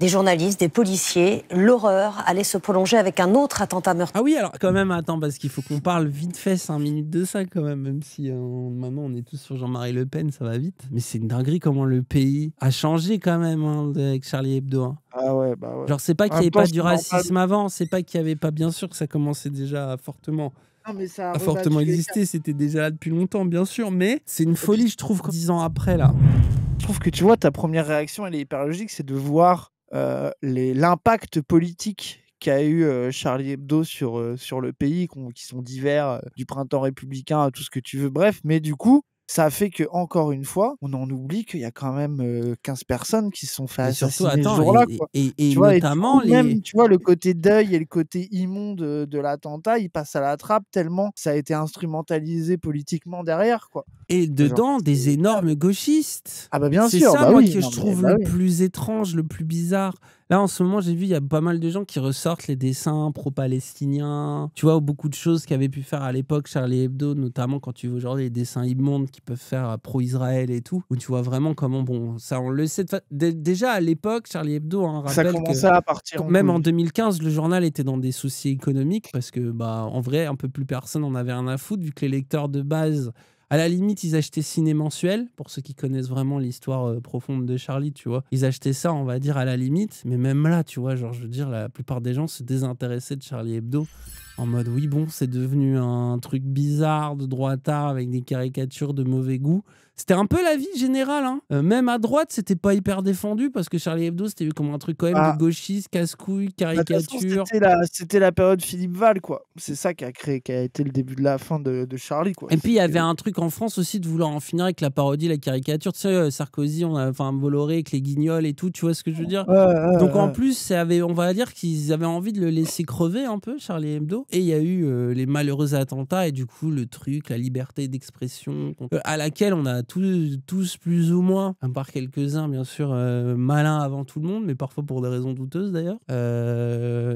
Des journalistes, des policiers, l'horreur allait se prolonger avec un autre attentat meurtrier. Ah oui, alors quand même, attends, parce qu'il faut qu'on parle vite fait 5 minutes de ça quand même si maintenant on est tous sur Jean-Marie Le Pen, ça va vite. Mais c'est une dinguerie comment le pays a changé quand même avec Charlie Hebdo. Hein. Ah ouais, bah ouais. Genre c'est pas En qu'il n'y même avait temps, pas c'est du normal. racisme avant, c'est pas qu'il n'y avait pas, bien sûr que ça commençait déjà fortement. Non, mais ça a A fortement rebattu les existé, c'était déjà là depuis longtemps, bien sûr, mais c'est une puis- folie, je trouve, 10 ans après, là. Je trouve que tu vois, ta première réaction, elle est hyper logique, c'est de voir l'impact politique qu'a eu Charlie Hebdo sur le pays, qui sont divers, du printemps républicain à tout ce que tu veux, bref. Mais du coup, ça a fait que encore une fois, on en oublie qu'il y a quand même 15 personnes qui se sont fait Et surtout, assassiner ce attends, jour-là, quoi. et Tu vois, et du notamment coup, même, tu vois, le côté deuil et le côté immonde de l'attentat, il passe à la trappe tellement ça a été instrumentalisé politiquement derrière, quoi. Et Genre, dedans, des c'est énormes gauchistes. Ah bah bien C'est sûr, ça, bah moi, oui, que non je mais trouve bah le oui. plus étrange, le plus bizarre. Là, en ce moment, j'ai vu, il y a pas mal de gens qui ressortent les dessins pro-palestiniens. Tu vois, beaucoup de choses qu'avait pu faire à l'époque Charlie Hebdo, notamment quand tu vois aujourd'hui les dessins immondes qu'ils peuvent faire pro-Israël et tout, où tu vois vraiment comment, bon, ça, on le sait. Déjà, à l'époque, Charlie Hebdo, on Ça rappelle que commençait à partir en même en couille. 2015, le journal était dans des soucis économiques parce que, bah, en vrai, un peu plus personne en avait rien à foutre, vu que les lecteurs de base, à la limite, ils achetaient Ciné Mensuel, pour ceux qui connaissent vraiment l'histoire profonde de Charlie, tu vois. Ils achetaient ça, on va dire, à la limite, mais même là, tu vois, genre, je veux dire, la plupart des gens se désintéressaient de Charlie Hebdo en mode, oui, bon, c'est devenu un truc bizarre de droitard avec des caricatures de mauvais goût. C'était un peu la vie générale, hein. Même à droite, c'était pas hyper défendu parce que Charlie Hebdo, c'était vu comme un truc quand même de Bah gauchiste, casse-couille, bah, de toute façon, caricature. c'était la période Philippe Val, quoi. C'est ça qui a été le début de la fin de Charlie, quoi. Et puis il y C'est avait que un truc en France aussi de vouloir en finir avec la parodie, la caricature. Tu sais, Sarkozy, enfin Bolloré avec les guignols et tout, tu vois ce que je veux dire? Donc en ouais. plus, on va dire qu'ils avaient envie de le laisser crever un peu, Charlie Hebdo. Et il y a eu les malheureux attentats et du coup le truc, la liberté d'expression, à laquelle on a tous plus ou moins, à part quelques-uns bien sûr, malins avant tout le monde, mais parfois pour des raisons douteuses d'ailleurs,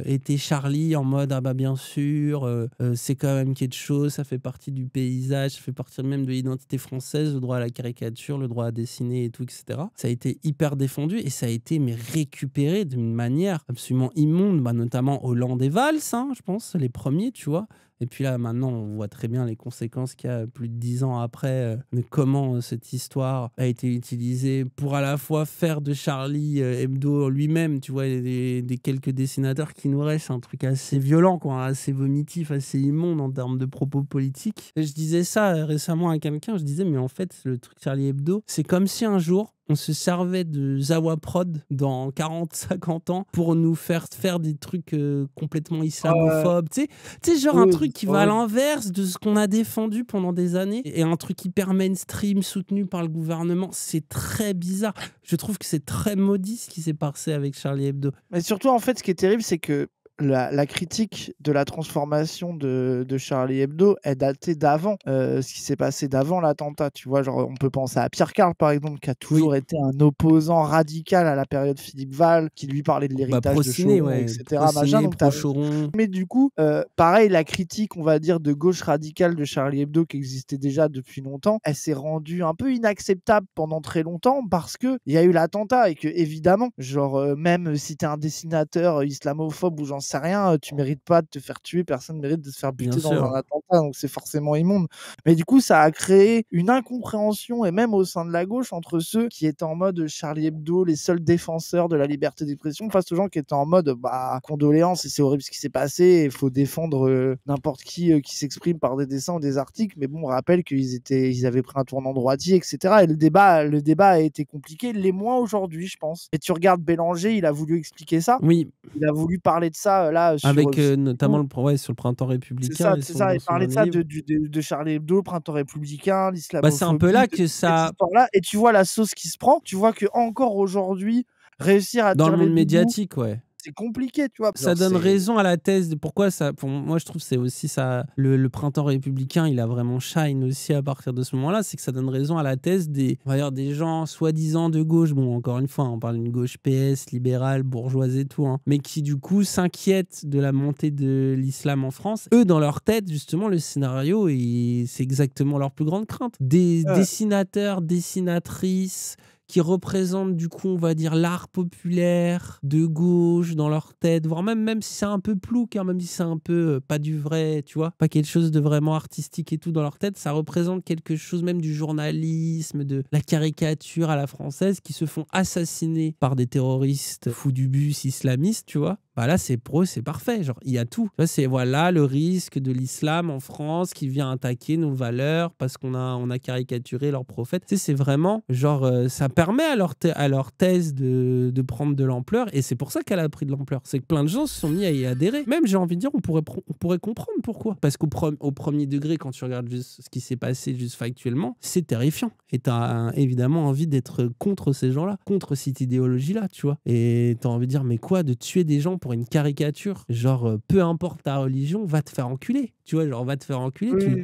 était Charlie en mode ah bah bien sûr, c'est quand même quelque chose, ça fait partie du paysage, ça fait partie même de l'identité française, le droit à la caricature, le droit à dessiner et tout, etc. Ça a été hyper défendu et ça a été mais récupéré d'une manière absolument immonde, bah, notamment Hollande et Valls, hein, je pense, les premiers, tu vois. Et puis là, maintenant, on voit très bien les conséquences qu'il y a plus de 10 ans après, de comment cette histoire a été utilisée pour à la fois faire de Charlie Hebdo lui-même, tu vois, des quelques dessinateurs qui nous restent, un truc assez violent, quoi, assez vomitif, assez immonde en termes de propos politiques. Et je disais ça récemment à quelqu'un, je disais, mais en fait, le truc Charlie Hebdo, c'est comme si un jour, on se servait de Zawa Prod dans 40-50 ans pour nous faire des trucs complètement islamophobes. Tu sais, genre un Oui, truc qui va à l'inverse de ce qu'on a défendu pendant des années et un truc hyper mainstream soutenu par le gouvernement. C'est très bizarre. Je trouve que c'est très maudit ce qui s'est passé avec Charlie Hebdo. mais surtout, en fait, ce qui est terrible, c'est que la critique de la transformation de Charlie Hebdo est datée d'avant, ce qui s'est passé d'avant l'attentat. Tu vois, genre, on peut penser à Pierre Karl, par exemple, qui a toujours été un opposant radical à la période Philippe Val, qui lui parlait de Bah, l'héritage de pro-ciné, Choron, ouais. etc. Machin. Pro-ciné, Donc, t'as... pro-Choron. Mais du coup, pareil, la critique, on va dire, de gauche radicale de Charlie Hebdo, qui existait déjà depuis longtemps, elle s'est rendue un peu inacceptable pendant très longtemps parce qu'il y a eu l'attentat et que, évidemment, genre, même si t'es un dessinateur islamophobe ou j'en sais rien, tu mérites pas de te faire tuer, personne mérite de se faire Bien buter dans sûr. un attentat, donc c'est forcément immonde. Mais du coup, ça a créé une incompréhension, et même au sein de la gauche, entre ceux qui étaient en mode Charlie Hebdo, les seuls défenseurs de la liberté d'expression, face aux gens qui étaient en mode bah condoléances, et c'est horrible ce qui s'est passé, il faut défendre n'importe qui s'exprime par des dessins ou des articles. Mais bon, on rappelle ils avaient pris un tournant droitier, etc. Et le débat a été compliqué, les moins aujourd'hui, je pense. Et tu regardes Bélanger, il a voulu expliquer ça. Oui. Il a voulu parler de ça là sur Avec notamment sur le printemps républicain et c'est ça, il son parlait de dernier ça livre. de Charlie Hebdo, le printemps républicain, Bah, c'est un peu l'islamophobie, là de que toute cette ça, histoire-là. Et tu vois la sauce qui se prend, tu vois que encore aujourd'hui, réussir à dans le tenir les monde deux bouts, médiatique, ouais. c'est compliqué, tu vois. Ça Genre, donne c'est raison à la thèse de pourquoi ça. Moi, je trouve que c'est aussi ça. Le printemps républicain, il a vraiment shine aussi à partir de ce moment-là. C'est que ça donne raison à la thèse on va dire, des gens soi-disant de gauche. Bon, encore une fois, on parle d'une gauche PS, libérale, bourgeoise et tout, hein, mais qui du coup s'inquiètent de la montée de l'islam en France. Eux, dans leur tête, justement, le scénario, c'est exactement leur plus grande crainte. Des dessinateurs, dessinatrices qui représentent du coup, on va dire, l'art populaire de gauche dans leur tête, voire même si c'est un peu plouc, hein, même si c'est un peu pas du vrai, tu vois, pas quelque chose de vraiment artistique et tout dans leur tête, ça représente quelque chose même du journalisme, de la caricature à la française, qui se font assassiner par des terroristes fous du bus islamistes, tu vois. Bah là, c'est pro, c'est parfait. Genre, il y a tout. Tu vois, c'est voilà le risque de l'islam en France qui vient attaquer nos valeurs parce on a caricaturé leur prophète. Tu sais, c'est vraiment genre, ça permet à leur thèse de prendre de l'ampleur, et c'est pour ça qu'elle a pris de l'ampleur. C'est que plein de gens se sont mis à y adhérer. Même, j'ai envie de dire, on pourrait comprendre pourquoi. Parce au premier degré, quand tu regardes juste ce qui s'est passé juste factuellement, c'est terrifiant. Et t'as évidemment envie d'être contre ces gens-là, contre cette idéologie-là, tu vois. Et t'as envie de dire, mais quoi, de tuer des gens pour une caricature? Genre, peu importe ta religion, va te faire enculer. Tu vois, genre, va te faire enculer.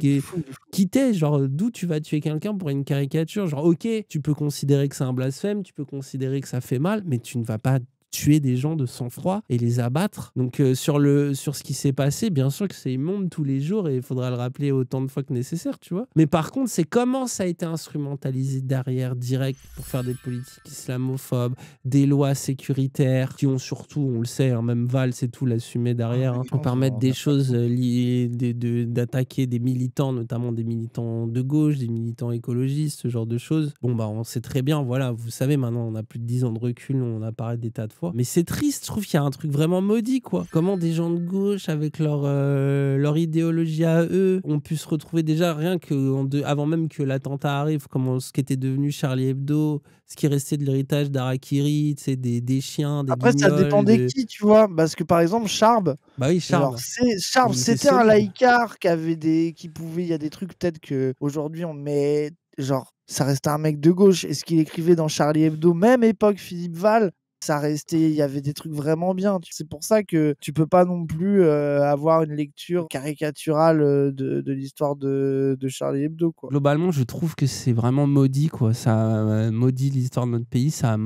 Qui t'es? Genre, d'où tu vas tuer quelqu'un pour une caricature? Genre, ok, tu peux considérer que c'est un blasphème, tu peux considérer que ça fait mal, mais tu ne vas pas tuer des gens de sang-froid et les abattre. Donc sur ce qui s'est passé, bien sûr que c'est immonde tous les jours et il faudra le rappeler autant de fois que nécessaire, tu vois. Mais par contre, c'est comment ça a été instrumentalisé derrière, direct, pour faire des politiques islamophobes, des lois sécuritaires qui ont surtout, on le sait, hein, même Valls et tout l'assumait derrière, hein, pour permettre des choses liées, d'attaquer des militants, notamment des militants de gauche, des militants écologistes, ce genre de choses. Bon, bah on sait très bien, voilà, vous savez, maintenant on a plus de 10 ans de recul, on a parlé des tas de fois. Mais c'est triste, je trouve qu'il y a un truc vraiment maudit, quoi. Comment des gens de gauche, avec leur idéologie à eux, ont pu se retrouver déjà, rien que avant même que l'attentat arrive, ce qu'était devenu Charlie Hebdo, ce qui restait de l'héritage d'Harakiri, tu sais, des chiens, des Après, ça guignols. dépendait qui, tu vois. Parce que par exemple, Charb, Bah oui, Charb. Charb, c'était un laïcard qui pouvait. Il y a des trucs peut-être qu'aujourd'hui on met. Genre, ça restait un mec de gauche. Et ce qu'il écrivait dans Charlie Hebdo, même époque Philippe Val, ça restait, il y avait des trucs vraiment bien. C'est pour ça que tu peux pas non plus avoir une lecture caricaturale de l'histoire de Charlie Hebdo, quoi. Globalement, je trouve que c'est vraiment maudit, quoi. Ça maudit l'histoire de notre pays, ça a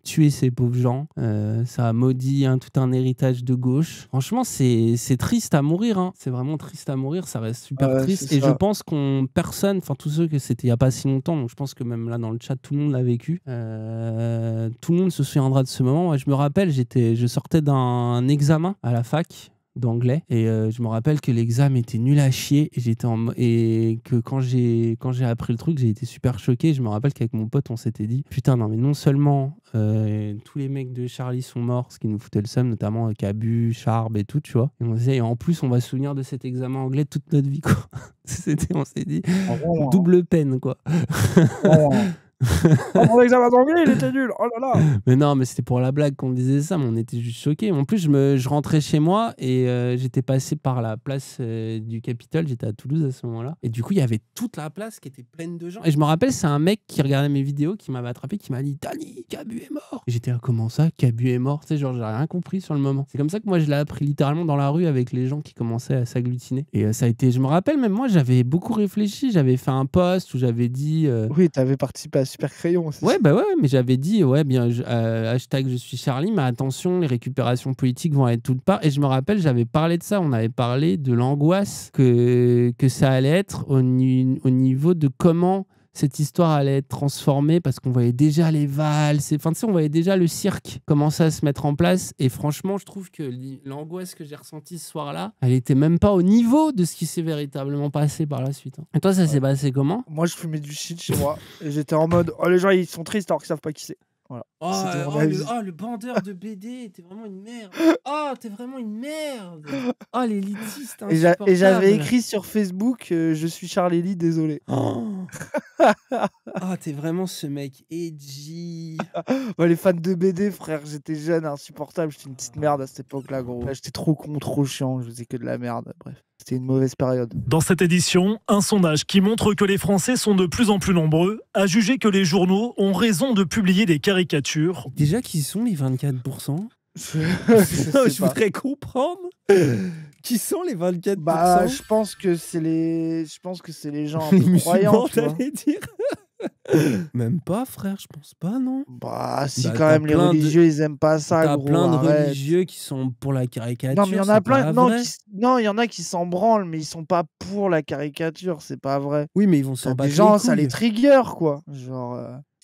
tué ces pauvres gens, ça a maudit tout un héritage de gauche. Franchement, c'est triste à mourir, hein. C'est vraiment triste à mourir, ça reste super triste. Et je pense enfin tous ceux que c'était il y a pas si longtemps, donc je pense que même là dans le chat, tout le monde l'a vécu. Tout le monde se souviendra de ce moment. Moi, je me rappelle, je sortais d'un examen à la fac d'anglais et je me rappelle que l'examen était nul à chier et que quand j'ai appris le truc, j'ai été super choqué. Je me rappelle qu'avec mon pote, on s'était dit putain, non mais non seulement tous les mecs de Charlie sont morts, ce qui nous foutait le seum, notamment Cabu, Charb et tout, tu vois. Et on disait, et en plus on va se souvenir de cet examen anglais toute notre vie, quoi. On s'est dit double peine, quoi. Mon examen d'anglais, il était nul. Oh là là. Mais non, mais c'était pour la blague qu'on disait ça, mais on était juste choqués. En plus, je rentrais chez moi et j'étais passé par la place du Capitole. J'étais à Toulouse à ce moment-là. Et du coup, il y avait toute la place qui était pleine de gens. Et je me rappelle, c'est un mec qui regardait mes vidéos, qui m'avait attrapé, qui m'a dit Dani, Cabu est mort. Et j'étais là, comment ça, Cabu est mort? Tu sais, genre, j'ai rien compris sur le moment. C'est comme ça que moi, je l'ai appris littéralement dans la rue avec les gens qui commençaient à s'agglutiner. Et ça a été, je me rappelle, même moi, j'avais beaucoup réfléchi. J'avais fait un post où j'avais dit. Oui, t'avais participé à Super Crayon aussi. Ouais, bah ouais, mais j'avais dit, ouais, bien, hashtag je suis Charlie, mais attention, les récupérations politiques vont être toutes part. Et je me rappelle, j'avais parlé de ça, on avait parlé de l'angoisse que ça allait être au niveau de comment cette histoire allait être transformée, parce qu'on voyait déjà les valses, enfin, tu sais, on voyait déjà le cirque commencer à se mettre en place. Et franchement, je trouve que l'angoisse que j'ai ressentie ce soir-là, elle était même pas au niveau de ce qui s'est véritablement passé par la suite. Et toi, ça s'est passé comment? Moi, je fumais du shit chez moi et j'étais en mode oh, les gens ils sont tristes alors qu'ils savent pas qui c'est. Voilà. Le bandeur de BD, t'es vraiment une merde. Oh, t'es vraiment une merde. Oh, l'élitiste. Et j'avais écrit sur Facebook je suis Charlie, désolé. T'es vraiment ce mec edgy. Les fans de BD, frère, j'étais jeune, insupportable. J'étais une petite merde à cette époque-là, gros. Là, j'étais trop con, trop chiant. Je faisais que de la merde. Bref, c'était une mauvaise période. Dans cette édition, un sondage qui montre que les Français sont de plus en plus nombreux à juger que les journaux ont raison de publier des caricatures. Déjà, qui sont les 24%? Je voudrais comprendre. Qui sont les 24%? Bah, je pense que c'est les gens un peu croyants, tu vois. Dire. Même pas, frère, je pense pas, non. Bah, si, quand même, les religieux, ils aiment pas ça, t'as gros. T'as plein de arrête. religieux qui sont pour la caricature. Non, mais il y en a plein. Non, il y en a qui s'en branlent, mais ils sont pas pour la caricature, c'est pas vrai. Oui, mais ils vont s'en battre les gens, les couilles. ça les trigger, quoi. Genre.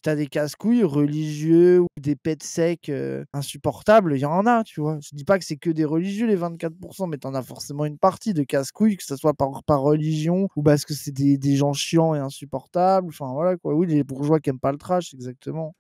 t'as des casse-couilles religieux ou des pets secs insupportables, il y en a, tu vois. Je dis pas que c'est que des religieux, les 24%, mais t'en as forcément une partie de casse-couilles, que ce soit par religion ou parce que c'est des gens chiants et insupportables. Enfin, voilà, quoi. Oui, les bourgeois qui aiment pas le trash, exactement.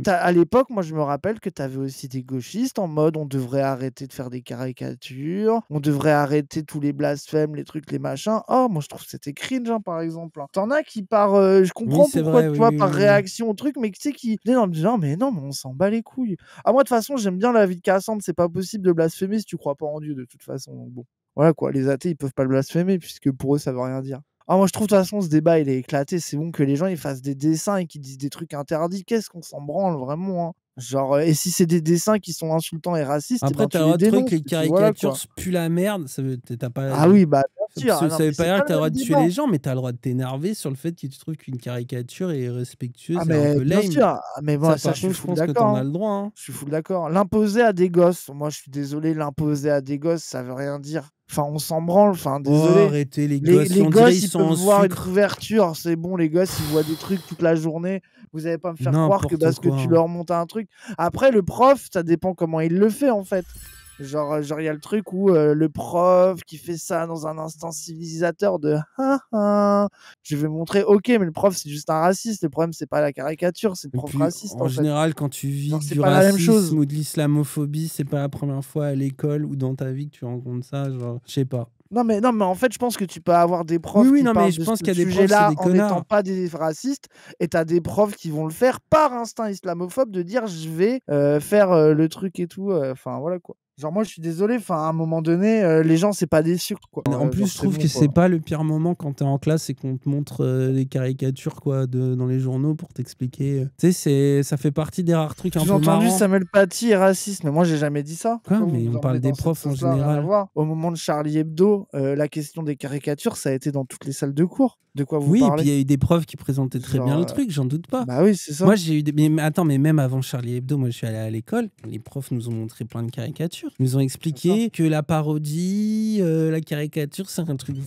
À l'époque, moi, je me rappelle que tu avais aussi des gauchistes en mode on devrait arrêter de faire des caricatures, on devrait arrêter tous les blasphèmes, les trucs, les machins. Oh, moi, je trouve que c'était cringe, hein, par exemple. T'en as qui je comprends c'est pourquoi, vrai, tu oui, vois, oui, par oui. réaction au truc, mais tu sais, qui est dans le genre, mais non, on s'en bat les couilles. Ah, moi, de toute façon, j'aime bien la vie de Cassandre, c'est pas possible de blasphémer si tu crois pas en Dieu, de toute façon. Donc bon, voilà quoi, les athées, ils peuvent pas le blasphémer, puisque pour eux, ça veut rien dire. Ah, moi, je trouve de toute façon, ce débat, il est éclaté. C'est bon que les gens ils fassent des dessins et qu'ils disent des trucs interdits. Qu'est-ce qu'on s'en branle, vraiment, hein. Genre, et si c'est des dessins qui sont insultants et racistes, Après, tu t'as le les droit de trouver dénonces. que les Et puis voilà, caricatures quoi. puent la merde. T'as pas. Ah oui, bah, bien sûr. Ça Ah non, veut mais pas c'est dire pas que t'as le le droit même de tuer débat. les gens, mais t'as le droit de t'énerver sur le fait que tu trouves qu'une caricature est Ah, irrespectueuse et un mais peu bien lame. sûr. Ah, mais moi, Ça, ça, par je suis contre, je full pense que d'accord, t'en hein. as le droit. Hein. Je suis full d'accord. L'imposer à des gosses, moi, je suis désolé, l'imposer à des gosses, ça veut rien dire. Enfin, on s'en branle. Enfin, Oh, désolé. arrêtez les Les, gosses. les On dirait gosses, ils ils sont peuvent en voir une sucre. couverture. C'est bon, les gosses, ils voient des trucs toute la journée. Vous n'allez pas me faire croire que N'importe parce que quoi. tu Hein. leur montes un truc. Après, le prof, ça dépend comment il le fait, en fait. Genre, il y a le truc où le prof qui fait ça dans un instant civilisateur de je vais montrer, ok, mais le prof, c'est juste un raciste. Le problème, c'est pas la caricature, c'est le Et prof puis, raciste, en en fait. général, quand tu vis Genre, c'est du pas la même chose. racisme ou de l'islamophobie, c'est pas la première fois à l'école ou dans ta vie que tu rencontres ça. Genre, je sais pas. Non, mais en fait, je pense que tu peux avoir des Oui, profs oui, qui non, mais parlent je de pense ce qu'il y a des profs, c'est sujet-là des en n'étant connards. pas des racistes, et tu as des profs qui vont le faire par instinct islamophobe de dire je vais faire le truc et tout. Enfin, voilà quoi. Genre, moi, je suis désolé, enfin, à un moment donné, les gens, c'est pas des sucres, quoi. En plus, Genre, je c'est trouve bon, que quoi. c'est pas le pire moment quand t'es en classe et qu'on te montre des caricatures quoi, dans les journaux pour t'expliquer. Tu sais, ça fait partie des rares trucs un peu Sous-entendu, marrants. Samuel Paty est raciste, mais moi, j'ai jamais dit ça. Quoi, Pourquoi vous mais vous on parle emmenez des dans cette profs en sauce-là, rien à général. voir. Au moment de Charlie Hebdo, la question des caricatures, ça a été dans toutes les salles de cours. De quoi vous Oui, et puis parlez? il y a eu des profs qui présentaient très bien Genre, le truc, j'en doute pas. bah oui, c'est ça. Moi, j'ai eu des... mais attends, mais même avant Charlie Hebdo, moi, je suis allé à l'école. Les profs nous ont montré plein de caricatures. Ils nous ont expliqué que la parodie, la caricature, c'est un truc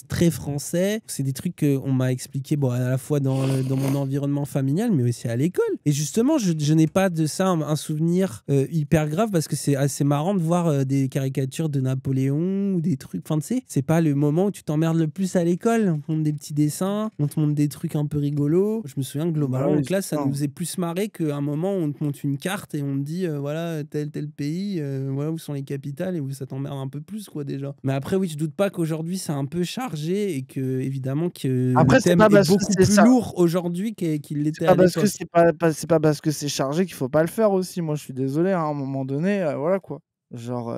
très français. C'est des trucs qu'on m'a expliqué, bon, à la fois dans mon environnement familial, mais aussi à l'école. Et justement, je n'ai pas de ça un souvenir hyper grave parce que c'est assez marrant de voir des caricatures de Napoléon ou des trucs. Enfin, tu sais, c'est pas le moment où tu t'emmerdes le plus à l'école. On te montre des petits dessins, on te montre des trucs un peu rigolos. Je me souviens que globalement, Bah oui, en classe, ça c'est ça. nous faisait plus marrer qu'à un moment où on te montre une carte et on te dit, voilà, tel pays, voilà où sont les capitales et où ça t'emmerde un peu plus, quoi, déjà. Mais après, oui, je doute pas qu'aujourd'hui, c'est un peu chargé et que, évidemment, que Après, le c'est thème pas est parce que beaucoup c'est plus ça. lourd aujourd'hui qu'il C'est l'était pas à parce que l'époque. c'est pas parce que c'est chargé qu'il faut pas le faire aussi. Moi, je suis désolé, hein, à un moment donné, voilà quoi. Genre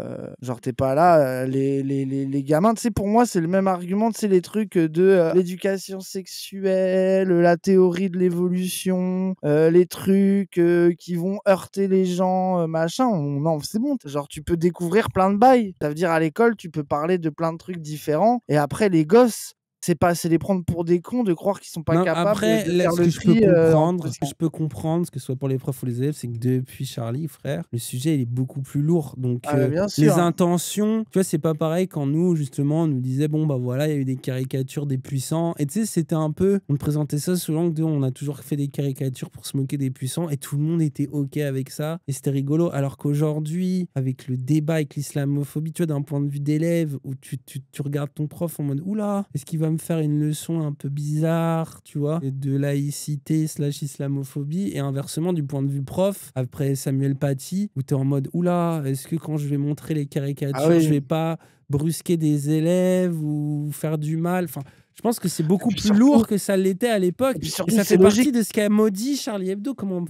t'es pas là, les gamins, tu sais, pour moi, c'est le même argument, tu sais, les trucs de l'éducation sexuelle, la théorie de l'évolution, les trucs qui vont heurter les gens, machin. Non, c'est bon. Genre, tu peux découvrir plein de bails. Ça veut dire, à l'école, tu peux parler de plein de trucs différents. Et après, les gosses, c'est les prendre pour des cons de croire qu'ils sont pas Non, capables après, de là, faire ce le que je peux tri entre comprendre, ce que ce soit pour les profs ou les élèves, c'est que depuis Charlie, frère, le sujet il est beaucoup plus lourd. Donc, bien les sûr. intentions, tu vois, c'est pas pareil quand nous, justement, on nous disait, bon, bah voilà, il y a eu des caricatures des puissants. Et tu sais, c'était un peu, on présentait ça sous l'angle de, on a toujours fait des caricatures pour se moquer des puissants et tout le monde était OK avec ça. Et c'était rigolo. Alors qu'aujourd'hui, avec le débat avec l'islamophobie, tu vois, d'un point de vue d'élève, où tu regardes ton prof en mode, oula, est-ce qu'il va me faire une leçon un peu bizarre, tu vois, de laïcité / islamophobie, et inversement du point de vue prof, après Samuel Paty, où t'es en mode oula, est-ce que quand je vais montrer les caricatures, je vais pas brusquer des élèves ou faire du mal, enfin, je pense que c'est beaucoup puis plus surtout- lourd que ça l'était à l'époque. Et puis Et surtout, ça c'est fait partie logique. de ce qu'a maudit Charlie Hebdo, comment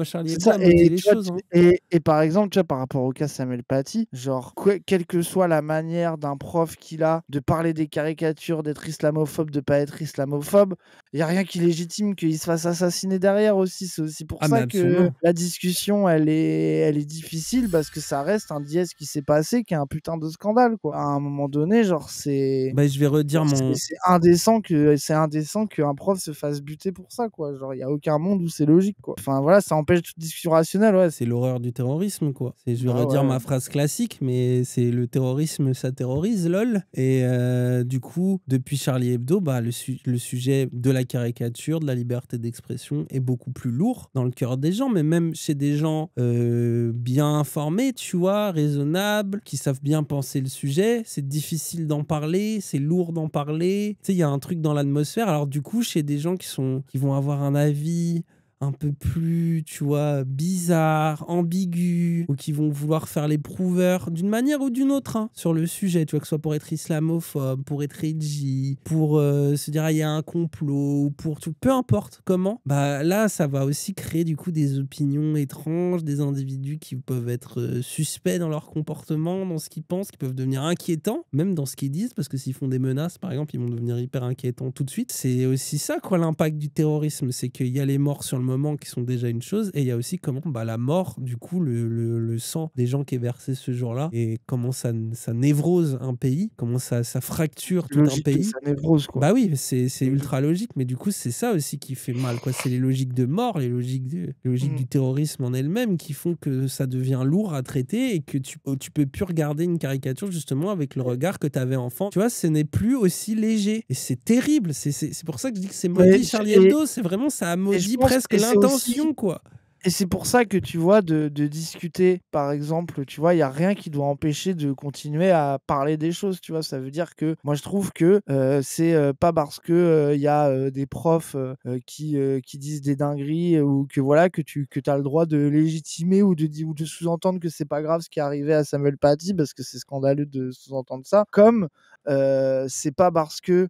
Charlie C'est Hebdo ça. a maudit Et, les tu vois, choses. Hein. et par exemple, tu vois, par rapport au cas Samuel Paty, genre, quelle que soit la manière d'un prof qu'il a de parler des caricatures, d'être islamophobe, de pas être islamophobe, il n'y a rien qui légitime qu'il se fasse assassiner derrière aussi. C'est aussi pour Ah, mais ça que absolument. la discussion, elle est difficile parce que ça reste un dièse qui s'est passé, qui est un putain de scandale, quoi. À un moment donné, genre, Bah, je vais redire c'est indécent qu'un prof se fasse buter pour ça, quoi. Genre, il y a aucun monde où c'est logique, quoi. Enfin, voilà, ça empêche toute discussion rationnelle, ouais. C'est l'horreur du terrorisme, quoi. Je vais Ah redire ouais. ma phrase classique, mais c'est le terrorisme, ça terrorise, lol. Et du coup, depuis Charlie Hebdo, le sujet de la caricature, de la liberté d'expression est beaucoup plus lourd dans le cœur des gens, mais même chez des gens bien informés, tu vois, raisonnables, qui savent bien penser le sujet. C'est difficile d'en parler, c'est lourd d'en parler. Tu sais, il y a un truc dans l'atmosphère. Alors du coup, chez des gens qui vont avoir un avis un peu plus, tu vois, bizarre, ambigu, ou qui vont vouloir faire les prouveurs d'une manière ou d'une autre sur le sujet, tu vois, que ce soit pour être islamophobe, pour être edgy, pour se dire il y a un complot, ou pour tout, peu importe comment, là ça va aussi créer du coup des opinions étranges, des individus qui peuvent être suspects dans leur comportement, dans ce qu'ils pensent, qui peuvent devenir inquiétants, même dans ce qu'ils disent, parce que s'ils font des menaces par exemple, ils vont devenir hyper inquiétants tout de suite. C'est aussi ça, quoi, l'impact du terrorisme, c'est qu'il y a les morts sur le moment qui sont déjà une chose, et il y a aussi comment la mort, du coup le sang des gens qui est versé ce jour-là, et comment ça névrose un pays, comment ça fracture tout un pays. Ça névrose, quoi. Oui, c'est ultra logique, mais du coup c'est ça aussi qui fait mal, quoi. C'est les logiques de mort, les logiques du terrorisme en elles-mêmes qui font que ça devient lourd à traiter, et que tu peux plus regarder une caricature justement avec le regard que tu avais enfant, tu vois, ce n'est plus aussi léger, et c'est terrible. C'est pour ça que je dis que c'est maudit. Charlie Hebdo, c'est vraiment, ça a maudit presque l'intention, quoi. Et c'est pour ça que tu vois, de discuter, par exemple, tu vois, il n'y a rien qui doit empêcher de continuer à parler des choses, tu vois. Ça veut dire que moi, je trouve que c'est pas parce que y a des profs qui disent des dingueries, ou que voilà, que tu as le droit de légitimer ou de sous-entendre que c'est pas grave ce qui est arrivé à Samuel Paty, parce que c'est scandaleux de sous-entendre ça. Comme c'est pas parce que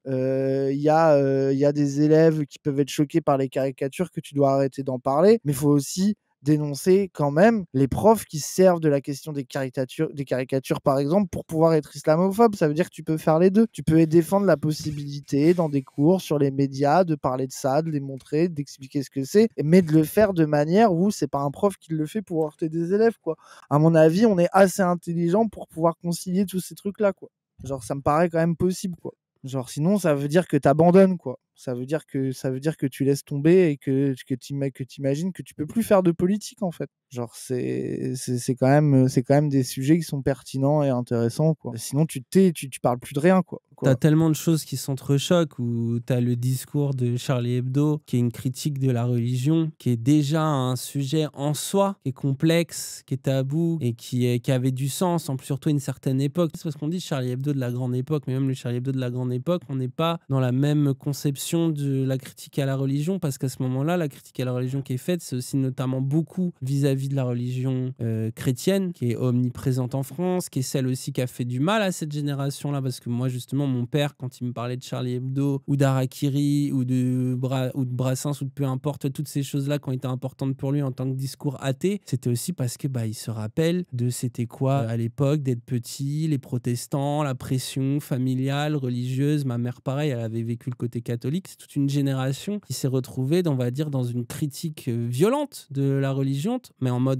y a des élèves qui peuvent être choqués par les caricatures que tu dois arrêter d'en parler, mais il faut aussi dénoncer quand même les profs qui se servent de la question des caricatures par exemple pour pouvoir être islamophobe. Ça veut dire que tu peux faire les deux. Tu peux défendre la possibilité dans des cours sur les médias de parler de ça, de les montrer, d'expliquer ce que c'est, mais de le faire de manière où c'est pas un prof qui le fait pour heurter des élèves, quoi. À mon avis, on est assez intelligent pour pouvoir concilier tous ces trucs là, quoi. Genre, ça me paraît quand même possible, quoi. Genre, sinon ça veut dire que t'abandonnes, quoi. Ça veut dire que tu laisses tomber, et que t'imagines que tu peux plus faire de politique, en fait. Genre, c'est quand même des sujets qui sont pertinents et intéressants, quoi. Sinon, tu parles plus de rien, quoi. T'as tellement de choses qui s'entrechoquent, où t'as le discours de Charlie Hebdo, qui est une critique de la religion, qui est déjà un sujet en soi, qui est complexe, qui est tabou, et qui avait du sens, en plus surtout à une certaine époque. C'est parce qu'on dit Charlie Hebdo de la grande époque, mais même le Charlie Hebdo de la grande époque, on n'est pas dans la même conception de la critique à la religion, parce qu'à ce moment-là, la critique à la religion qui est faite, c'est aussi notamment beaucoup vis-à-vis de la religion chrétienne, qui est omniprésente en France, qui est celle aussi qui a fait du mal à cette génération-là, parce que moi, justement, mon père, quand il me parlait de Charlie Hebdo, ou d'Harakiri, ou de Brassens, ou de peu importe, toutes ces choses-là qui ont été importantes pour lui en tant que discours athée, c'était aussi parce que il se rappelle de c'était quoi à l'époque d'être petit, les protestants, la pression familiale, religieuse. Ma mère, pareil, elle avait vécu le côté catholique. C'est toute une génération qui s'est retrouvée, on va dire, dans une critique violente de la religion, mais en mode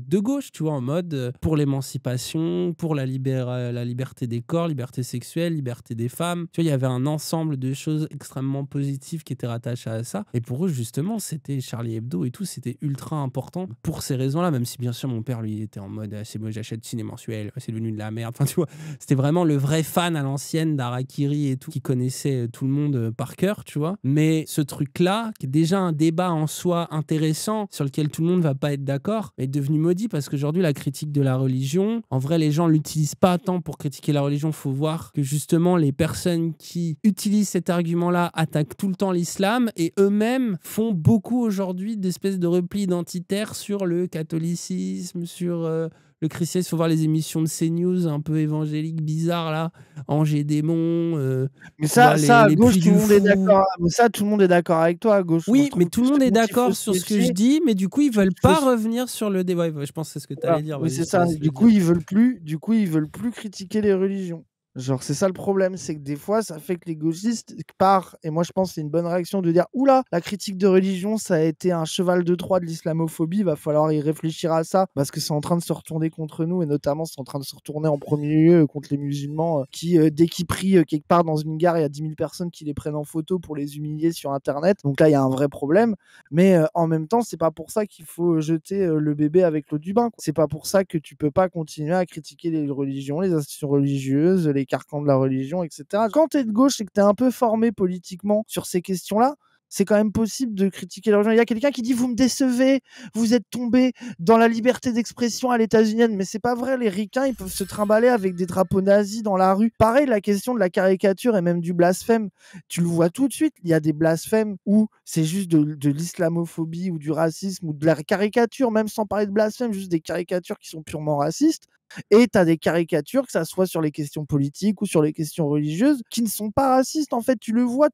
de gauche, tu vois, en mode pour l'émancipation, pour la liberté des corps, liberté sexuelle, liberté des femmes. Tu vois, il y avait un ensemble de choses extrêmement positives qui étaient rattachées à ça. Et pour eux, justement, c'était Charlie Hebdo et tout, c'était ultra important pour ces raisons-là, même si bien sûr mon père, lui, était en mode c'est moi, j'achète ciné mensuel, c'est devenu de la merde. Enfin, tu vois, c'était vraiment le vrai fan à l'ancienne d'Harakiri et tout, qui connaissait tout le monde par cœur, tu vois. Mais ce truc-là, qui est déjà un débat en soi intéressant, sur lequel tout le monde va pas être d'accord, est devenu maudit, parce qu'aujourd'hui, la critique de la religion, en vrai, les gens l'utilisent pas tant pour critiquer la religion. Faut voir que justement, les personnes qui utilisent cet argument-là attaquent tout le temps l'islam, et eux-mêmes font beaucoup aujourd'hui d'espèces de replis identitaires sur le catholicisme, sur le christianisme. Il faut voir les émissions de CNews un peu évangéliques bizarres là, Angers Démon. Mais ça à gauche, tout le monde est d'accord. Mais ça, tout le monde est d'accord avec toi à gauche. Oui, mais tout le monde est d'accord sur ce que je dis, mais du coup ils veulent pas revenir sur le débat. Je pense que c'est ce que tu allais dire. Oui, c'est ça. Du coup, ils veulent plus critiquer les religions. Genre, c'est ça le problème, c'est que des fois, ça fait que les gauchistes partent, et moi je pense que c'est une bonne réaction de dire oula, la critique de religion, ça a été un cheval de Troie de l'islamophobie, il va falloir y réfléchir à ça, parce que c'est en train de se retourner contre nous, et notamment c'est en train de se retourner en premier lieu contre les musulmans qui, dès qu'ils prient quelque part dans une gare, il y a 10 000 personnes qui les prennent en photo pour les humilier sur Internet. Donc là, il y a un vrai problème, mais en même temps, c'est pas pour ça qu'il faut jeter le bébé avec l'eau du bain, quoi. C'est pas pour ça que tu peux pas continuer à critiquer les religions, les institutions religieuses, les carcans de la religion, etc. Quand tu es de gauche et que tu es un peu formé politiquement sur ces questions-là, c'est quand même possible de critiquer la religion. Il y a quelqu'un qui dit vous me décevez, vous êtes tombé dans la liberté d'expression à l'états-unienne, mais c'est pas vrai, les ricains ils peuvent se trimballer avec des drapeaux nazis dans la rue. Pareil, la question de la caricature et même du blasphème, tu le vois tout de suite, il y a des blasphèmes où c'est juste de l'islamophobie ou du racisme ou de la caricature, même sans parler de blasphème, juste des caricatures qui sont purement racistes. Et tu as des caricatures, que ça soit sur les questions politiques ou sur les questions religieuses, qui ne sont pas racistes. En fait, tu le vois,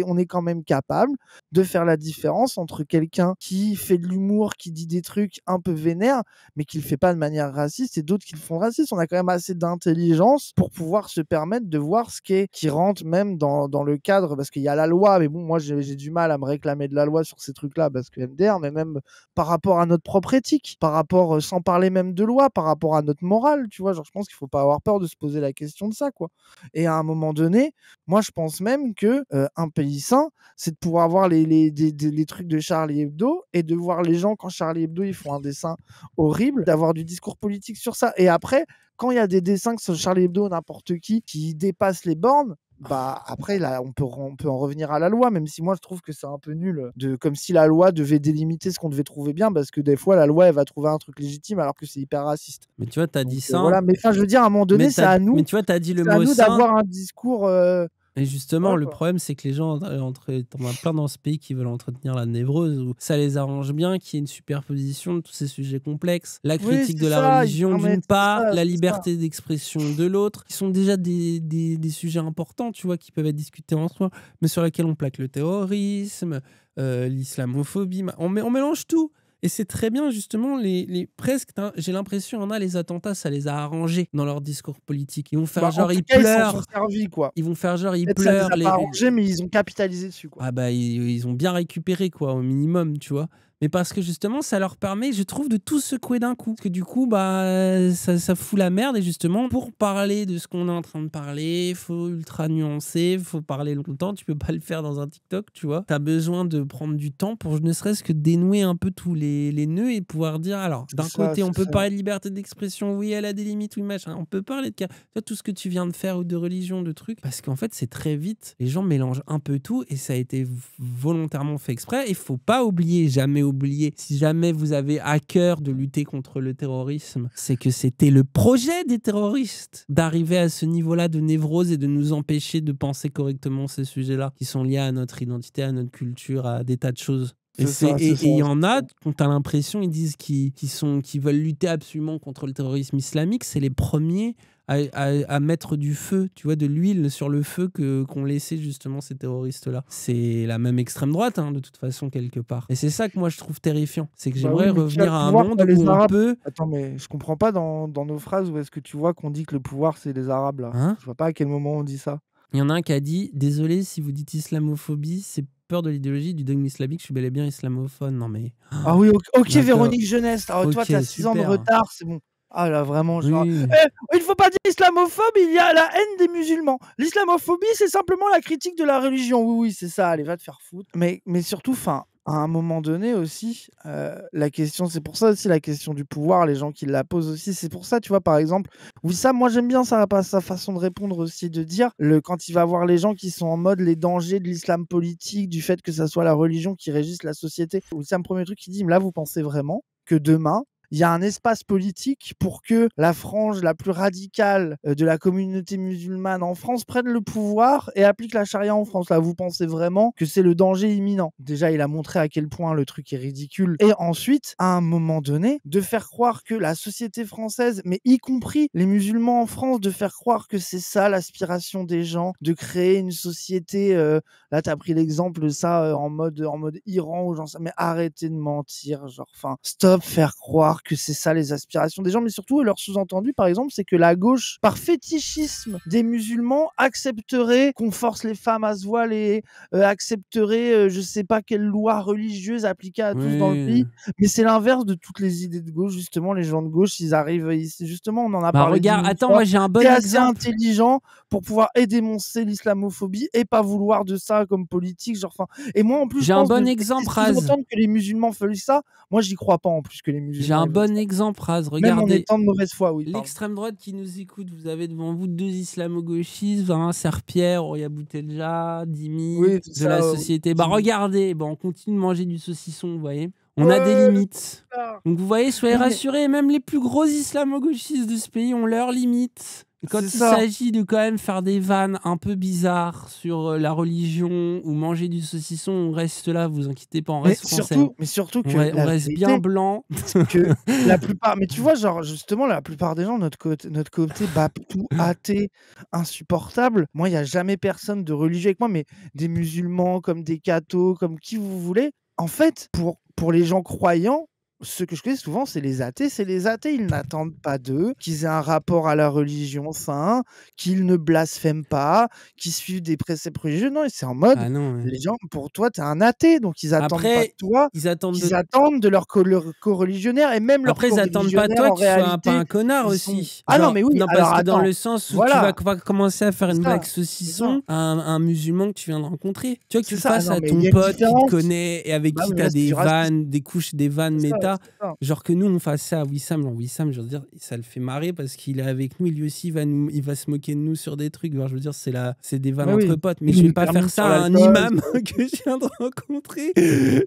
on est quand même capable de faire la différence entre quelqu'un qui fait de l'humour, qui dit des trucs un peu vénères, mais qui le fait pas de manière raciste, et d'autres qui le font raciste. On a quand même assez d'intelligence pour pouvoir se permettre de voir ce qui rentre même dans le cadre, parce qu'il y a la loi, mais bon, moi j'ai du mal à me réclamer de la loi sur ces trucs-là, parce que MDR, mais même par rapport à notre propre éthique, par rapport, sans parler même de loi, par rapport à notre morale, tu vois, genre je pense qu'il faut pas avoir peur de se poser la question de ça, quoi. Et à un moment donné, moi je pense même que un pays sain, c'est de pouvoir voir les trucs de Charlie Hebdo, et de voir les gens quand Charlie Hebdo ils font un dessin horrible, d'avoir du discours politique sur ça. Et après, quand il y a des dessins que sur Charlie Hebdo, n'importe qui dépassent les bornes, bah après là on peut en revenir à la loi, même si moi je trouve que c'est un peu nul, comme si la loi devait délimiter ce qu'on devait trouver bien, parce que des fois la loi elle va trouver un truc légitime alors que c'est hyper raciste. Mais tu vois, t'as Donc, dit ça. voilà, mais enfin je veux dire, à un moment donné, c'est à nous, Mais tu vois, t'as dit le c'est à mot nous sain. d'avoir un discours. Et justement, Ouais, le quoi. problème, c'est que les gens, t'en as plein dans ce pays qui veulent entretenir la névrose, où ça les arrange bien qu'il y ait une superposition de tous ces sujets complexes. La Oui, critique c'est de la ça, religion d'une c'est part, ça, la c'est ça. liberté d'expression de l'autre, qui sont déjà des sujets importants, tu vois, qui peuvent être discutés en soi, mais sur lesquels on plaque le terrorisme, l'islamophobie, on mélange tout. Et c'est très bien, justement, presque, j'ai l'impression, on a les attentats, ça les a arrangés dans leur discours politique. Ils vont faire Bah, en genre, tout ils cas, ils s'en sont pleurent. servis, quoi. Ils vont faire genre, ils Peut-être ça les pleurent. a pas arrangés, mais ils ont capitalisé dessus, quoi. Ah bah, ils ont bien récupéré, quoi, au minimum, tu vois. Mais parce que justement, ça leur permet, je trouve, de tout secouer d'un coup. Parce que du coup, bah, ça fout la merde. Et justement, pour parler de ce qu'on est en train de parler, il faut ultra nuancer, il faut parler longtemps. Tu peux pas le faire dans un TikTok, tu vois. Tu as besoin de prendre du temps pour ne serait-ce que dénouer un peu tous les nœuds et pouvoir dire, alors, d'un côté, on peut parler de liberté d'expression, oui, elle a des limites, oui, machin. On peut parler de tout ce que tu viens de faire, ou de religion, de trucs. Parce qu'en fait, c'est très vite. Les gens mélangent un peu tout, et ça a été volontairement fait exprès. Il faut pas oublier, jamais oublier, si jamais vous avez à cœur de lutter contre le terrorisme, c'est que c'était le projet des terroristes d'arriver à ce niveau-là de névrose et de nous empêcher de penser correctement ces sujets-là qui sont liés à notre identité, à notre culture, à des tas de choses. Et il y en a, quand tu as l'impression, ils disent qu'ils veulent lutter absolument contre le terrorisme islamique, c'est les premiers à mettre du feu, tu vois, de l'huile sur le feu qu'ont laissé justement ces terroristes-là. C'est la même extrême droite, hein, de toute façon, quelque part. Et c'est ça que moi je trouve terrifiant. C'est que j'aimerais revenir à un monde où on peut... Attends, mais je comprends pas dans nos phrases où est-ce que tu vois qu'on dit que le pouvoir c'est les Arabes, là. Hein? Je vois pas à quel moment on dit ça. Il y en a un qui a dit « Désolé si vous dites islamophobie, c'est peur de l'idéologie du dogme islamique, je suis bel et bien islamophone. » Non mais... Ah oui, ok, Véronique Jeunesse. Alors, toi, Ok, t'as 6 ans de super. retard, c'est bon. Ah là, vraiment, genre... Oui. il faut pas dire islamophobe, il y a la haine des musulmans. L'islamophobie, c'est simplement la critique de la religion. Oui, c'est ça, allez, va te faire foutre. Mais surtout, enfin, à un moment donné aussi, la question, c'est pour ça aussi la question du pouvoir, les gens qui la posent aussi, c'est pour ça, tu vois, par exemple, Wissam, moi j'aime bien sa façon de répondre aussi, de dire, quand il va voir les gens qui sont en mode les dangers de l'islam politique, du fait que ça soit la religion qui régisse la société. Wissam, premier truc, il dit, là, vous pensez vraiment que demain, il y a un espace politique pour que la frange la plus radicale de la communauté musulmane en France prenne le pouvoir et applique la charia en France? Là, vous pensez vraiment que c'est le danger imminent? Déjà, il a montré à quel point le truc est ridicule. Et ensuite, à un moment donné, de faire croire que la société française, mais y compris les musulmans en France, de faire croire que c'est ça l'aspiration des gens, de créer une société... Là, tu as pris l'exemple de ça en mode Iran, ou genre ça. Mais arrêtez de mentir, genre, enfin, stop faire croire croire que c'est ça les aspirations des gens, mais surtout leur sous-entendu, par exemple, c'est que la gauche, par fétichisme des musulmans, accepterait qu'on force les femmes à se voiler, accepterait je sais pas quelle loi religieuse appliquée à tous dans le pays. Oui. Mais c'est l'inverse de toutes les idées de gauche, justement. Les gens de gauche, ils arrivent, justement, on en a Bah parlé 10 regarde, 000 attends, fois. moi j'ai un bon T'es assez exemple. intelligent pour pouvoir dénoncer l'islamophobie et pas vouloir de ça comme politique. Genre, et moi, en plus, je J'ai un pense bon de exemple, Raz. sous-entendre que les musulmans font ça. Moi, j'y crois pas en plus que les J'ai musulmans un ils veulent bon ça. exemple, Raz. Même en Regardez. étant de mauvaise foi, oui. Pardon. L'extrême droite qui nous écoute, vous avez devant vous 2 islamo-gauchistes, Serpierre, Auria Boutelja, Dimi, Oui, tout de ça, la société. Bah Dimi. regardez, bah, on continue de manger du saucisson, vous voyez. On a des Ouais, limites. ça. Donc vous voyez, soyez Non, mais- rassurés, même les plus gros islamo-gauchistes de ce pays ont leurs limites. Et quand il C'est ça. s'agit de quand même faire des vannes un peu bizarres sur la religion ou manger du saucisson, on reste là, vous inquiétez pas, on Mais reste français. surtout que On la reste vérité, bien blanc. que la plupart, mais tu vois, genre justement, la plupart des gens, notre côté baptou, athée, insupportable. Moi, il y a jamais personne de religieux avec moi, mais des musulmans, comme des cathos, comme qui vous voulez. En fait, pour les gens croyants, ce que je connais souvent, c'est les athées. C'est les athées, ils n'attendent pas d'eux, qu'ils aient un rapport à la religion sain, qu'ils ne blasphèment pas, qu'ils suivent des préceptes religieux. Non, et c'est en mode, Ah non, ouais. les gens, pour toi, t'es un athée, donc ils attendent pas Après, de toi. ils attendent Ils attendent de leur co-religionnaire et même leur Après, ils attendent pas co-religionnaire toi en que tu sois réalité. pas un connard ils sont- aussi. Ah non, Genre, mais oui, non, parce alors que dans attends, le sens où voilà. tu vas commencer à faire C'est une ça, blague c'est saucisson à un musulman que tu viens de rencontrer. Tu vois, que tu C'est le ça, fasses non, à mais ton il y a une pote qui te différence. connaît et avec Bah qui oui, t'as là, c'est des du racisme. vannes, des couches, des vannes C'est ça, méta. c'est ça. Genre que nous, on fasse ça à Wissam. Genre, Wissam, je veux dire, ça le fait marrer parce qu'il est avec nous. Lui aussi, il va se moquer de nous sur des trucs. Genre, je veux dire, c'est des vannes Mais entre oui. potes. Mais Il je vais nous pas termine faire sur ça à un l'alcool, imam que je viens de rencontrer.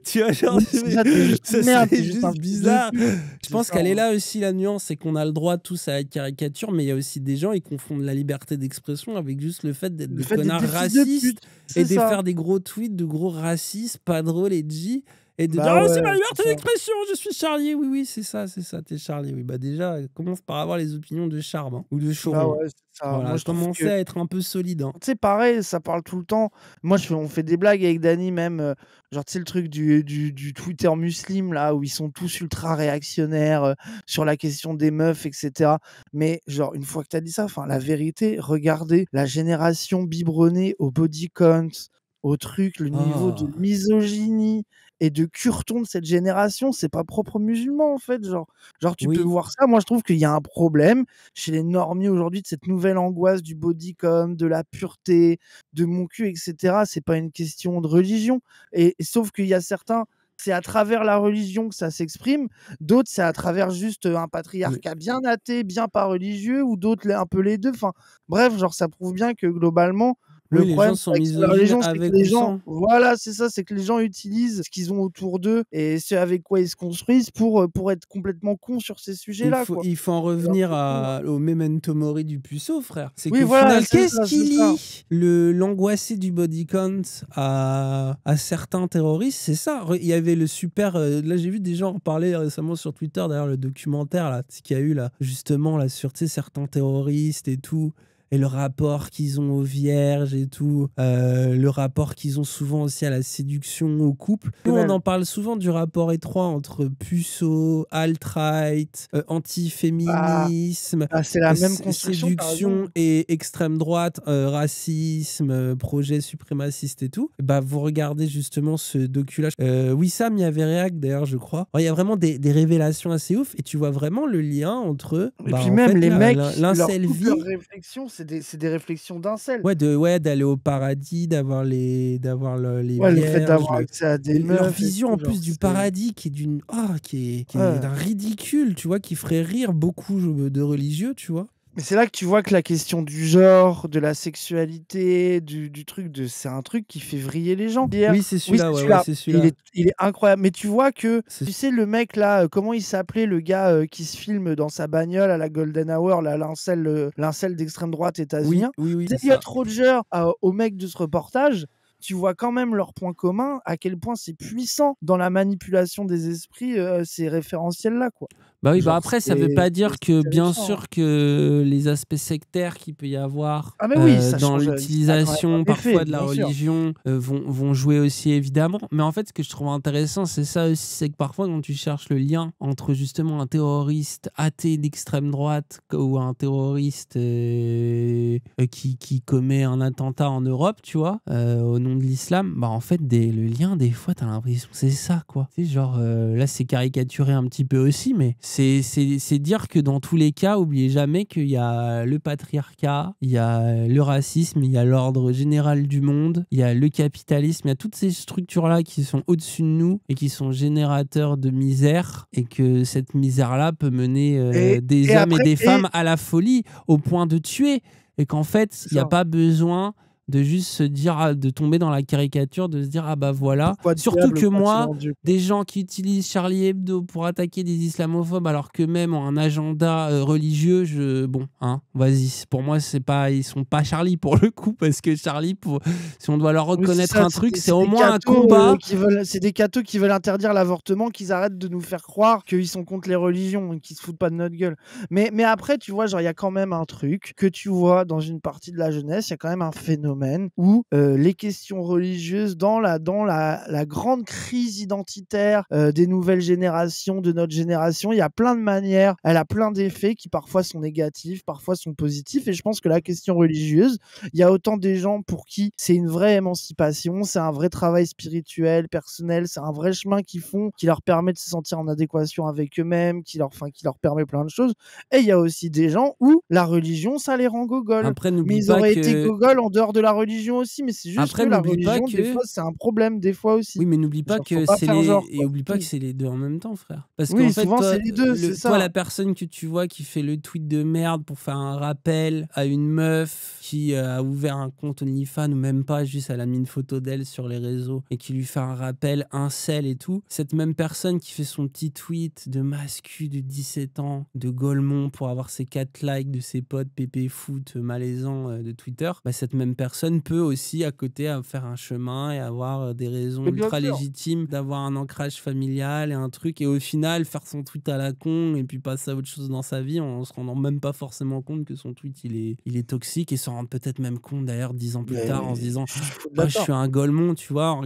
Tu vois, genre, Oui, c'est ça, t'es juste ça une merde, serait t'es juste un juste fils de bizarre. pute. Je C'est pense ça, qu'elle est hein. là aussi la nuance, c'est qu'on a le droit tous à la caricature, mais il y a aussi des gens, ils confondent la liberté d'expression avec juste le fait d'être Le des fait d'être connards des fils de racistes pute, et c'est de ça. faire des gros tweets de gros racistes, pas drôles et G. Et de dire, Bah oh, c'est ma ouais, liberté c'est ça. d'expression, je suis Charlier. Oui, oui, c'est ça, t'es Charlier. Oui, bah déjà, commence par avoir les opinions de Charme hein, ou de Bah Choron. ouais, c'est ça. Voilà, Moi, je trouve commencez que à être un peu solide. Hein. tu sais, pareil, ça parle tout le temps. Moi, on fait des blagues avec Dany, même. Genre, tu sais, le truc du Twitter musulman, là, où ils sont tous ultra réactionnaires sur la question des meufs, etc. Mais, genre, une fois que t'as dit ça, enfin, la vérité, regardez la génération biberonnée au body count, au truc, le niveau de Oh. misogynie et de curton de cette génération, c'est pas propre aux musulmans, en fait. Genre tu peux Oui, voir ça. Moi, je trouve qu'il y a un problème chez les normies aujourd'hui de cette nouvelle angoisse du body count, de la pureté, de mon cul, etc. C'est pas une question de religion. Et sauf qu'il y a certains, c'est à travers la religion que ça s'exprime. D'autres, c'est à travers juste un patriarcat bien athée, bien pas religieux, ou d'autres, un peu les deux. Enfin, bref, genre, ça prouve bien que globalement, oui, le les problème gens sont avec la misogynes religion, c'est que avec les ou gens, sans. voilà, c'est ça, c'est que les gens utilisent ce qu'ils ont autour d'eux et ce avec quoi ils se construisent pour être complètement cons sur ces sujets-là, quoi. Il faut en revenir au memento mori du puceau, frère. C'est Oui, qu'au voilà, final, c'est qu'est-ce ça, qui c'est ça. lie l'angoissé du body count à certains terroristes? C'est ça. Il y avait le super. Là, j'ai vu des gens en parler récemment sur Twitter, d'ailleurs, le documentaire là, qu'il y a eu là, justement, là, sur certains terroristes et tout. Et le rapport qu'ils ont aux vierges et tout, le rapport qu'ils ont souvent aussi à la séduction, au couple. Nous, on en parle souvent du rapport étroit entre puceau, alt-right, anti-féminisme, c'est la même construction, séduction et extrême droite, racisme, projet suprémaciste et tout. Bah, vous regardez justement ce docu-là. Wissam y avait réact d'ailleurs, je crois. Il y a vraiment des révélations assez ouf et tu vois vraiment le lien entre. Et Bah, puis en même fait, les là, mecs, l'incel toutes vie. leurs réflexions, c'est des réflexions d'incel. Ouais, d'aller au paradis, d'avoir les Ouais, le fait vierges, d'avoir accès à des leur meufs et vision tout, en plus genre, du c'est- paradis qui est d'une qui est Ouais. d'un ridicule, tu vois, qui ferait rire beaucoup de religieux, tu vois. Mais c'est là que tu vois que la question du genre, de la sexualité, du truc, c'est un truc qui fait vriller les gens. Oui, c'est celui-là, ouais, c'est Il celui-là. il est incroyable. Mais tu vois que, C'est- tu sais, le mec là, comment il s'appelait, le gars qui se filme dans sa bagnole à la Golden Hour, là, l'incel d'extrême droite Oui, états-unien. oui, c'est Elliot ça. Rodger au mec de ce reportage, tu vois quand même leur point commun, à quel point c'est puissant dans la manipulation des esprits, ces référentiels-là, quoi. Bah oui, Genre, après, ça veut pas dire que, bien terrifiant, hein. sûr, que les aspects sectaires qu'il peut y avoir Ah mais oui, ça dans change, ça a quand même l'utilisation un effet, parfois de la bien sûr. religion vont jouer aussi, évidemment. Mais en fait, ce que je trouve intéressant, c'est ça aussi, c'est que parfois, quand tu cherches le lien entre justement un terroriste athée d'extrême droite ou un terroriste qui commet un attentat en Europe, tu vois, au nom de l'islam, bah en fait, le lien, des fois, t'as l'impression que c'est ça, quoi. Tu sais, genre, là, c'est caricaturé un petit peu aussi, mais c'est dire que dans tous les cas, oubliez jamais qu'il y a le patriarcat, il y a le racisme, il y a l'ordre général du monde, il y a le capitalisme, il y a toutes ces structures-là qui sont au-dessus de nous et qui sont générateurs de misère, et que cette misère-là peut mener des hommes et des femmes à la folie, au point de tuer, et qu'en fait, il n'y a pas besoin de juste se dire, de tomber dans la caricature, de se dire, ah bah voilà. Surtout que moi, des gens qui utilisent Charlie Hebdo pour attaquer des islamophobes alors qu'eux-mêmes ont un agenda religieux, bon, hein, vas-y. Pour moi, ils sont pas Charlie pour le coup, parce que Charlie, si on doit leur reconnaître un truc, c'est au moins un combat. C'est des cathos qui veulent interdire l'avortement, qu'ils arrêtent de nous faire croire qu'ils sont contre les religions et qu'ils se foutent pas de notre gueule. Mais après, tu vois, genre, il y a quand même un truc que tu vois dans une partie de la jeunesse, il y a quand même un phénomène où les questions religieuses, dans la grande crise identitaire des nouvelles générations, de notre génération, il y a plein de manières, elle a plein d'effets qui parfois sont négatifs, parfois sont positifs, et je pense que la question religieuse, il y a autant des gens pour qui c'est une vraie émancipation, c'est un vrai travail spirituel, personnel, c'est un vrai chemin qu'ils font, qui leur permet de se sentir en adéquation avec eux-mêmes, qui leur permet plein de choses, et il y a aussi des gens où la religion, ça les rend gogoles. Après, mais ils auraient été gogoles en dehors de la religion aussi, mais c'est juste après, que la religion, des fois, c'est un problème, des fois aussi. Oui, mais n'oublie pas que c'est les deux en même temps, frère. Parce qu'en fait, souvent, c'est les deux, c'est ça. Toi, la personne que tu vois qui fait le tweet de merde pour faire un rappel à une meuf qui a ouvert un compte OnlyFans, ou même pas, juste elle a mis une photo d'elle sur les réseaux et qui lui fait un rappel, incel et tout, cette même personne qui fait son petit tweet de mascu de 17 ans, de Golemont, pour avoir ses 4 likes de ses potes pépé foot malaisants de Twitter, bah, cette même personne peut aussi à côté faire un chemin et avoir des raisons ultra légitimes d'avoir un ancrage familial et un truc, et au final faire son tweet à la con et puis passer à autre chose dans sa vie en se rendant même pas forcément compte que son tweet il est toxique, et s'en rendre peut-être même compte d'ailleurs 10 ans plus tard en se disant je suis un Golemont, tu vois,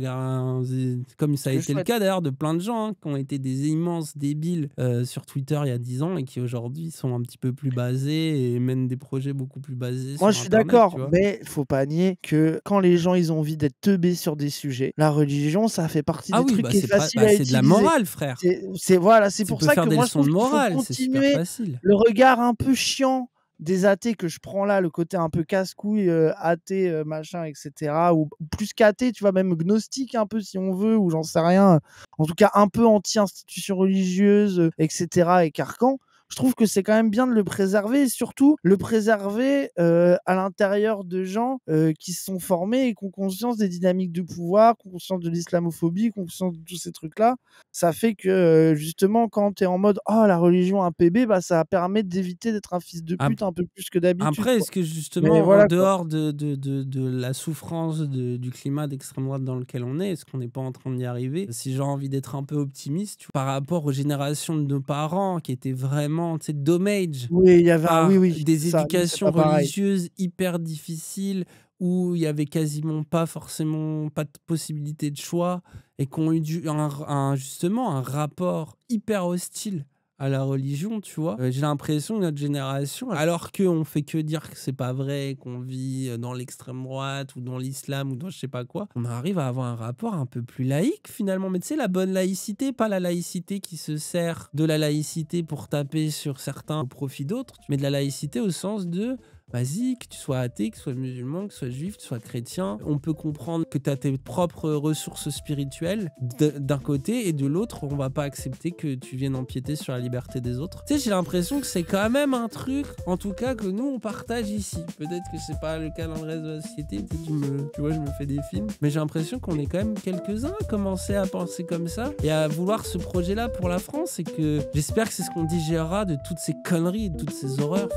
comme ça a été le cas d'ailleurs de plein de gens qui ont été des immenses débiles sur Twitter il y a 10 ans et qui aujourd'hui sont un petit peu plus basés et mènent des projets beaucoup plus basés. Moi je suis d'accord, mais faut pas nier que quand les gens ils ont envie d'être teubés sur des sujets, la religion ça fait partie des trucs qui est facile à utiliser. C'est de la morale, frère. C'est pour ça que moi je trouve qu'il faut continuer le regard un peu chiant des athées que je prends là, le côté un peu casse-couille, athée, machin, etc. Ou plus qu'athée, tu vois, même gnostique un peu si on veut, ou j'en sais rien. En tout cas, un peu anti-institution religieuse, etc. et carcan. Je trouve que c'est quand même bien de le préserver, et surtout le préserver à l'intérieur de gens qui se sont formés et qui ont conscience des dynamiques de pouvoir, qui ont conscience de l'islamophobie, qui ont conscience de tous ces trucs-là. Ça fait que justement, quand tu es en mode « Oh, la religion un PB », bah, ça permet d'éviter d'être un fils de pute un peu plus que d'habitude. Après, est-ce que justement, en dehors de la souffrance du climat d'extrême droite dans lequel on est qu'on n'est pas en train d'y arriver? Si j'ai envie d'être un peu optimiste, par rapport aux générations de nos parents qui étaient vraiment dommage, il y avait des éducations religieuses hyper difficiles où il y avait quasiment pas de possibilité de choix, et qui ont eu justement un rapport hyper hostile à la religion, tu vois. J'ai l'impression que notre génération, alors qu'on fait que dire que c'est pas vrai, qu'on vit dans l'extrême droite ou dans l'islam ou dans je sais pas quoi, on arrive à avoir un rapport un peu plus laïque finalement. Mais tu sais, la bonne laïcité, pas la laïcité qui se sert de la laïcité pour taper sur certains au profit d'autres, mais de la laïcité au sens de vas-y, que tu sois athée, que tu sois musulman, que tu sois juif, que tu sois chrétien, on peut comprendre que tu as tes propres ressources spirituelles d'un côté, et de l'autre, on va pas accepter que tu viennes empiéter sur la liberté des autres. Tu sais, j'ai l'impression que c'est quand même un truc, en tout cas, que nous, on partage ici. Peut-être que c'est pas le cas dans le reste de la société, tu vois, je me fais des films, mais j'ai l'impression qu'on est quand même quelques-uns à commencer à penser comme ça, et à vouloir ce projet-là pour la France, et que j'espère que c'est ce qu'on digérera de toutes ces conneries, de toutes ces horreurs.